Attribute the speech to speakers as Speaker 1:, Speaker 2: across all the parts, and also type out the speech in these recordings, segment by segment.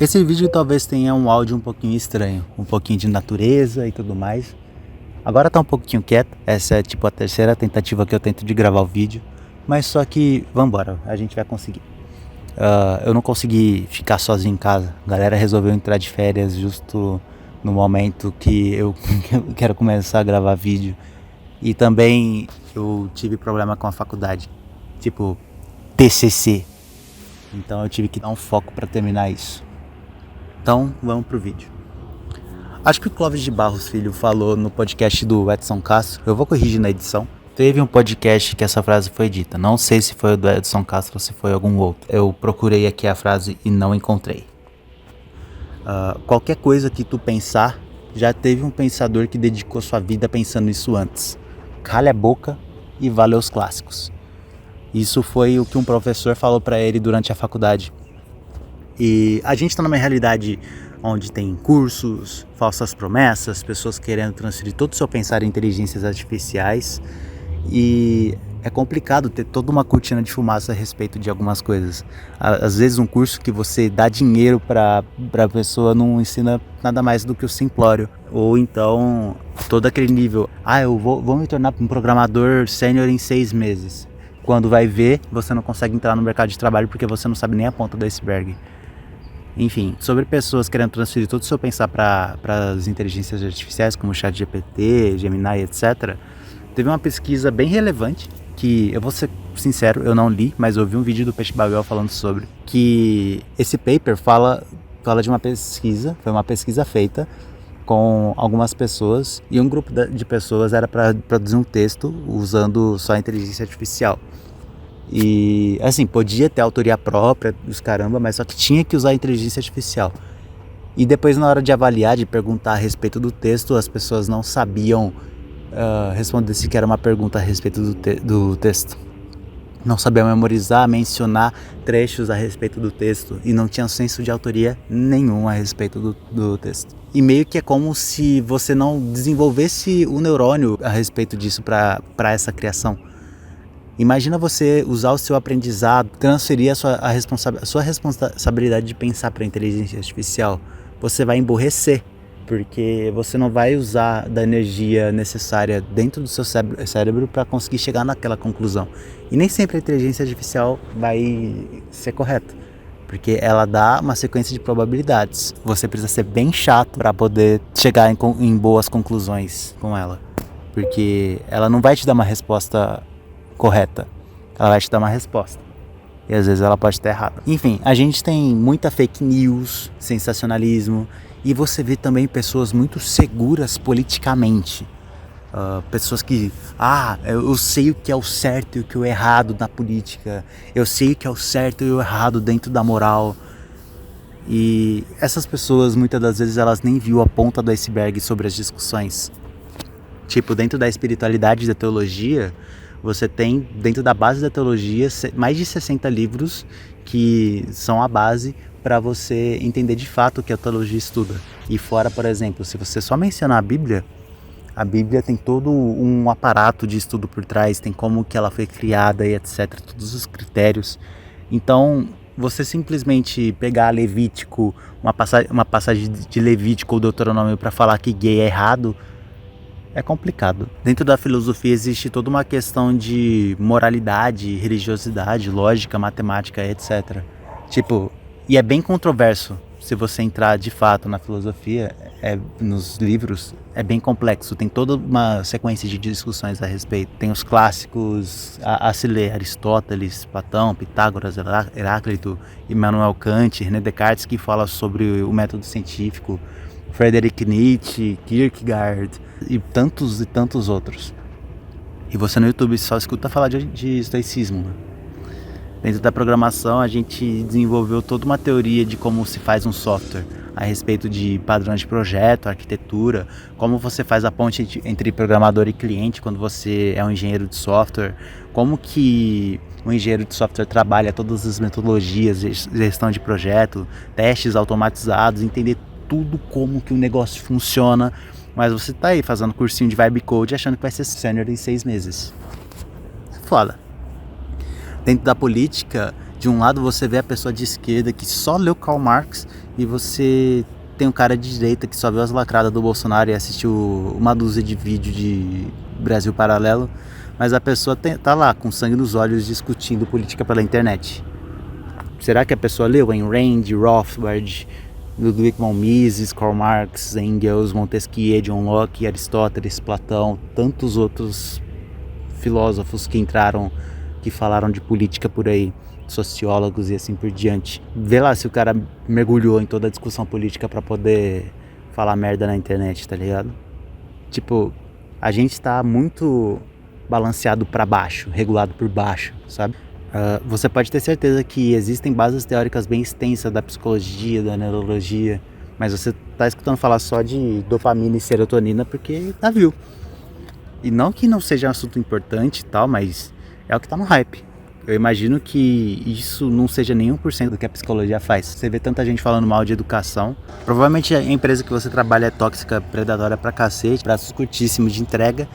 Speaker 1: Esse vídeo talvez tenha um áudio um pouquinho estranho, um pouquinho de natureza e tudo mais. Agora tá um pouquinho quieto, essa é tipo a terceira tentativa que eu tento de gravar o vídeo, mas só que vambora, a gente vai conseguir. Eu não consegui ficar sozinho em casa, a galera resolveu entrar de férias justo no momento que eu quero começar a gravar vídeo. E também eu tive problema com a faculdade, tipo TCC, então eu tive que dar um foco para terminar isso. Então vamos pro vídeo. Acho que o Clóvis de Barros Filho falou no podcast do Edson Castro, eu vou corrigir na edição. Teve um podcast que essa frase foi dita, não sei se foi o do Edson Castro ou se foi algum outro. Eu procurei aqui a frase e não encontrei. Qualquer coisa que tu pensar, já teve um pensador que dedicou sua vida pensando nisso antes. Calha a boca e vale os clássicos. Isso foi o que um professor falou para ele durante a faculdade. E a gente está numa realidade onde tem cursos, falsas promessas, pessoas querendo transferir todo o seu pensar em inteligências artificiais, e é complicado ter toda uma cortina de fumaça a respeito de algumas coisas. Às vezes um curso que você dá dinheiro para a pessoa não ensina nada mais do que o simplório. Ou então todo aquele nível, eu vou me tornar um programador sênior em 6 meses. Quando vai ver, você não consegue entrar no mercado de trabalho porque você não sabe nem a ponta do iceberg. Enfim, sobre pessoas querendo transferir todo o seu pensar para as inteligências artificiais, como o ChatGPT, Gemini, etc. Teve uma pesquisa bem relevante, que eu vou ser sincero, eu não li, mas eu vi um vídeo do Peixe Babel falando sobre, que esse paper fala de uma pesquisa, foi uma pesquisa feita com algumas pessoas, e um grupo de pessoas era para produzir um texto usando só a inteligência artificial. E assim, podia ter autoria própria dos caramba, mas só que tinha que usar a inteligência artificial. E depois, na hora de avaliar, de perguntar a respeito do texto, as pessoas não sabiam responder se era uma pergunta a respeito do texto. Não sabiam memorizar, mencionar trechos a respeito do texto, e não tinha senso de autoria nenhum a respeito do texto. E meio que é como se você não desenvolvesse o neurônio a respeito disso para essa criação. Imagina você usar o seu aprendizado, transferir a sua responsabilidade de pensar para a inteligência artificial. Você vai emborrecer, porque você não vai usar da energia necessária dentro do seu cérebro para conseguir chegar naquela conclusão. E nem sempre a inteligência artificial vai ser correta, porque ela dá uma sequência de probabilidades. Você precisa ser bem chato para poder chegar em boas conclusões com ela, porque ela não vai te dar uma resposta correta, ela vai te dar uma resposta, e às vezes ela pode estar errada. Enfim, a gente tem muita fake news, sensacionalismo, e você vê também pessoas muito seguras politicamente, pessoas que, eu sei o que é o certo e o que é o errado na política, eu sei o que é o certo e o errado dentro da moral. E essas pessoas, muitas das vezes, elas nem viu a ponta do iceberg sobre as discussões. Tipo, dentro da espiritualidade e da teologia, você tem, dentro da base da teologia, mais de 60 livros que são a base para você entender de fato o que a teologia estuda. E fora, por exemplo, se você só mencionar a Bíblia tem todo um aparato de estudo por trás, tem como que ela foi criada e etc, todos os critérios. Então, você simplesmente pegar Levítico, uma passagem de Levítico ou Deuteronômio para falar que gay é errado, é complicado. Dentro da filosofia existe toda uma questão de moralidade, religiosidade, lógica, matemática, etc. E é bem controverso. Se você entrar de fato na filosofia, nos livros, é bem complexo. Tem toda uma sequência de discussões a respeito. Tem os clássicos a se ler: Aristóteles, Platão, Pitágoras, Heráclito, Immanuel Kant, René Descartes, que fala sobre o método científico, Friedrich Nietzsche, Kierkegaard e tantos outros. E você no YouTube só escuta falar de estoicismo, né? Dentro da programação, a gente desenvolveu toda uma teoria de como se faz um software, a respeito de padrões de projeto, arquitetura, como você faz a ponte entre programador e cliente quando você é um engenheiro de software, como que um engenheiro de software trabalha todas as metodologias, gestão de projeto, testes automatizados, entender tudo como que o negócio funciona. Mas você tá aí fazendo cursinho de Vibe Code achando que vai ser sênior em 6 meses. Foda. Dentro da política, De um lado você vê a pessoa de esquerda que só leu Karl Marx e você tem um cara de direita que só viu as lacradas do Bolsonaro e assistiu uma dúzia de vídeos de Brasil Paralelo, mas a pessoa tá lá com sangue nos olhos discutindo política pela internet. Será que a pessoa leu Ayn Rand, Rothbard, Ludwig von Mises, Karl Marx, Engels, Montesquieu, John Locke, Aristóteles, Platão, tantos outros filósofos que falaram de política por aí, sociólogos e assim por diante. Vê lá se o cara mergulhou em toda a discussão política pra poder falar merda na internet, tá ligado? Tipo, a gente tá muito balanceado pra baixo, regulado por baixo, sabe? Você pode ter certeza que existem bases teóricas bem extensas da psicologia, da neurologia, mas você tá escutando falar só de dopamina e serotonina porque viu. E não que não seja um assunto importante e tal, mas é o que tá no hype. Eu imagino que isso não seja nem 1% do que a psicologia faz. Você vê tanta gente falando mal de educação. Provavelmente a empresa que você trabalha é tóxica, predatória pra cacete, braços curtíssimos de entrega,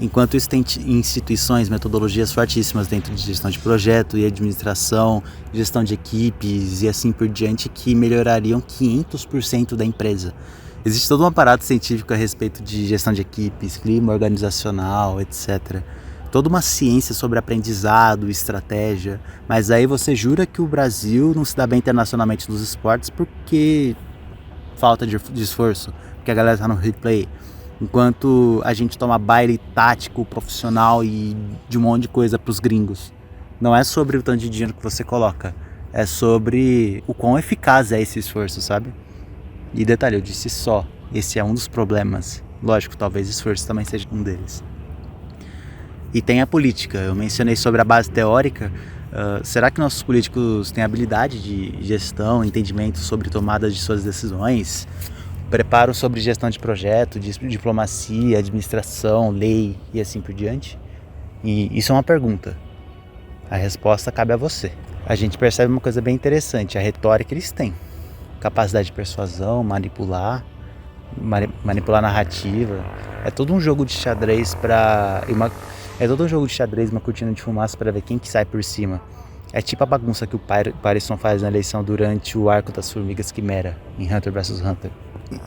Speaker 1: enquanto isso tem instituições, metodologias fortíssimas dentro de gestão de projeto e administração, gestão de equipes e assim por diante, que melhorariam 500% da empresa. Existe todo um aparato científico a respeito de gestão de equipes, clima organizacional, etc. Toda uma ciência sobre aprendizado, estratégia, mas aí você jura que o Brasil não se dá bem internacionalmente nos esportes porque falta de esforço, porque a galera tá no replay. Enquanto a gente toma baile tático, profissional e de um monte de coisa pros gringos. Não é sobre o tanto de dinheiro que você coloca, é sobre o quão eficaz é esse esforço, sabe? E detalhe, eu disse só, esse é um dos problemas. Lógico, talvez esforço também seja um deles. E tem a política, eu mencionei sobre a base teórica. Será que nossos políticos têm habilidade de gestão, entendimento sobre tomada de suas decisões? Preparo sobre gestão de projeto, diplomacia, administração, lei e assim por diante? E isso é uma pergunta. A resposta cabe a você. A gente percebe uma coisa bem interessante, a retórica eles têm. Capacidade de persuasão, manipular narrativa. É todo um jogo de xadrez uma cortina de fumaça para ver quem que sai por cima. É tipo a bagunça que o Parisson faz na eleição durante o Arco das Formigas Quimera, em Hunter vs Hunter.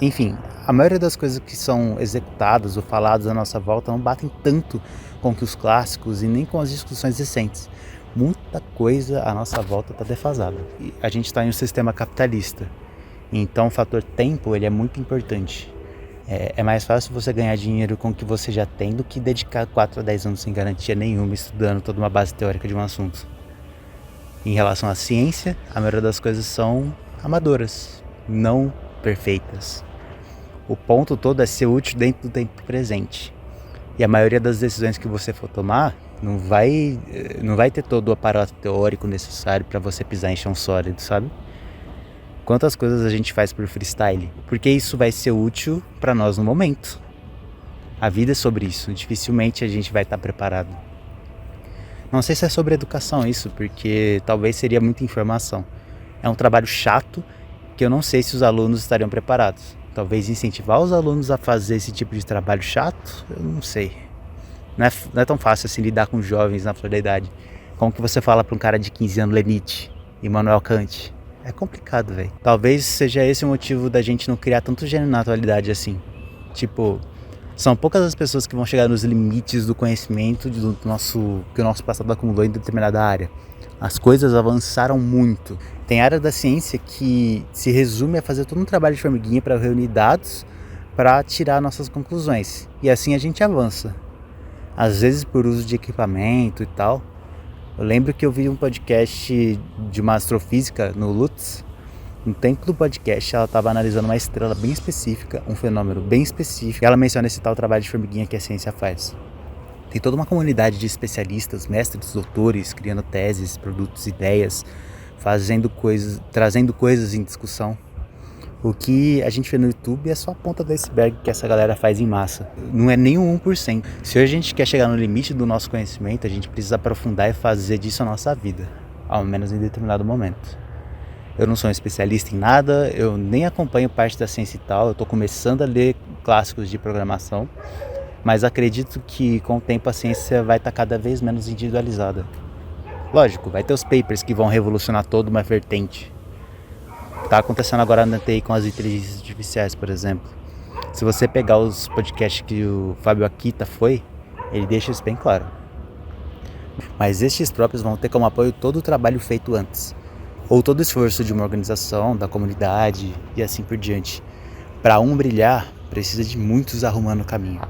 Speaker 1: Enfim, a maioria das coisas que são executadas ou faladas à nossa volta não batem tanto com que os clássicos e nem com as discussões recentes. Muita coisa à nossa volta está defasada. E a gente está em um sistema capitalista, então o fator tempo ele é muito importante. É mais fácil você ganhar dinheiro com o que você já tem do que dedicar 4 a 10 anos sem garantia nenhuma estudando toda uma base teórica de um assunto. Em relação à ciência, a maioria das coisas são amadoras, não perfeitas. O ponto todo é ser útil dentro do tempo presente. E a maioria das decisões que você for tomar não vai ter todo o aparato teórico necessário para você pisar em chão sólido, sabe? Quantas coisas a gente faz por freestyle? Porque isso vai ser útil para nós no momento. A vida é sobre isso, dificilmente a gente vai estar preparado. Não sei se é sobre educação isso, porque talvez seria muita informação. É um trabalho chato que eu não sei se os alunos estariam preparados. Talvez incentivar os alunos a fazer esse tipo de trabalho chato, eu não sei. Não é tão fácil assim lidar com jovens na flor da idade. Como que você fala para um cara de 15 anos ler Nietzsche, Immanuel Kant? É complicado, velho. Talvez seja esse o motivo da gente não criar tanto gênio na atualidade assim. Tipo, são poucas as pessoas que vão chegar nos limites do conhecimento que o nosso passado acumulou em determinada área. As coisas avançaram muito. Tem área da ciência que se resume a fazer todo um trabalho de formiguinha para reunir dados para tirar nossas conclusões. E assim a gente avança. Às vezes por uso de equipamento e tal. Eu lembro que eu vi um podcast de uma astrofísica no Lutz. No tempo do podcast, ela estava analisando uma estrela bem específica, um fenômeno bem específico. E ela menciona esse tal trabalho de formiguinha que a ciência faz. Tem toda uma comunidade de especialistas, mestres, doutores, criando teses, produtos, ideias, trazendo coisas em discussão. O que a gente vê no YouTube é só a ponta do iceberg que essa galera faz em massa. Não é nem o 1%. Se hoje a gente quer chegar no limite do nosso conhecimento, a gente precisa aprofundar e fazer disso a nossa vida, ao menos em determinado momento. Eu não sou um especialista em nada, eu nem acompanho parte da ciência e tal, eu estou começando a ler clássicos de programação, mas acredito que com o tempo a ciência vai estar cada vez menos individualizada. Lógico, vai ter os papers que vão revolucionar toda uma vertente. Tá acontecendo agora na TI com as inteligências artificiais, por exemplo. Se você pegar os podcasts que o Fábio Akita ele deixa isso bem claro. Mas estes próprios vão ter como apoio todo o trabalho feito antes, ou todo o esforço de uma organização, da comunidade e assim por diante. Para um brilhar, precisa de muitos arrumando o caminho.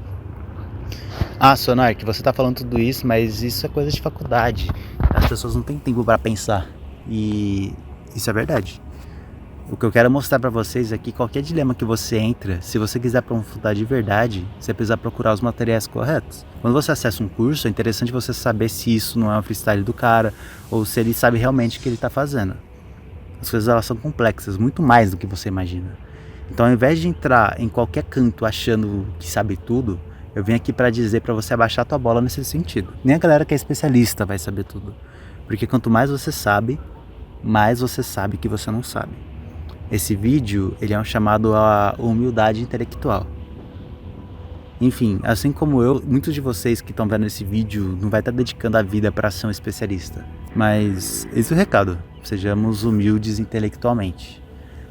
Speaker 1: Ah, Sonark, você tá falando tudo isso, mas isso é coisa de faculdade. As pessoas não têm tempo para pensar. E isso é verdade. O que eu quero mostrar para vocês é que qualquer dilema que você entra, se você quiser aprofundar de verdade, você precisa procurar os materiais corretos. Quando você acessa um curso, é interessante você saber se isso não é um freestyle do cara, ou se ele sabe realmente o que ele está fazendo. As coisas elas são complexas, muito mais do que você imagina. Então, ao invés de entrar em qualquer canto achando que sabe tudo, eu vim aqui para dizer para você abaixar a tua bola nesse sentido. Nem a galera que é especialista vai saber tudo. Porque quanto mais você sabe que você não sabe. Esse vídeo, ele é um chamado à humildade intelectual. Enfim, assim como eu, muitos de vocês que estão vendo esse vídeo não vai estar dedicando a vida para ser um especialista. Mas esse é o recado, sejamos humildes intelectualmente.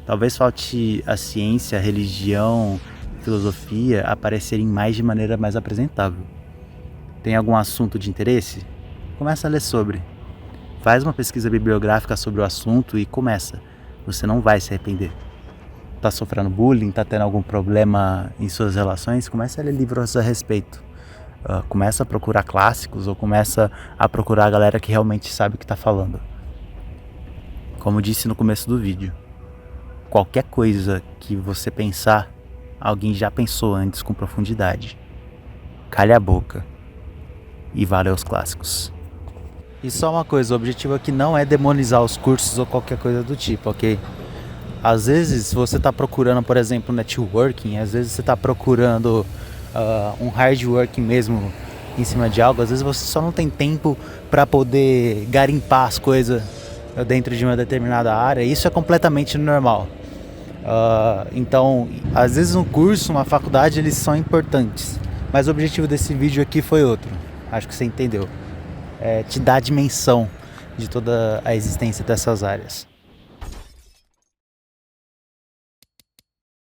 Speaker 1: Talvez falte a ciência, a religião, a filosofia aparecerem mais de maneira mais apresentável. Tem algum assunto de interesse? Começa a ler sobre. Faz uma pesquisa bibliográfica sobre o assunto e começa. Você não vai se arrepender. Tá sofrendo bullying, tá tendo algum problema em suas relações? Começa a ler livros a respeito. Começa a procurar clássicos ou começa a procurar a galera que realmente sabe o que tá falando. Como disse no começo do vídeo, qualquer coisa que você pensar, alguém já pensou antes com profundidade. Calha a boca e vá ler os clássicos. E só uma coisa, o objetivo aqui não é demonizar os cursos ou qualquer coisa do tipo, ok? Às vezes, se você está procurando, por exemplo, networking, às vezes você está procurando um hard working mesmo em cima de algo, às vezes você só não tem tempo para poder garimpar as coisas dentro de uma determinada área, isso é completamente normal. Então, às vezes um curso, uma faculdade, eles são importantes, mas o objetivo desse vídeo aqui foi outro, acho que você entendeu. Te dar a dimensão de toda a existência dessas áreas.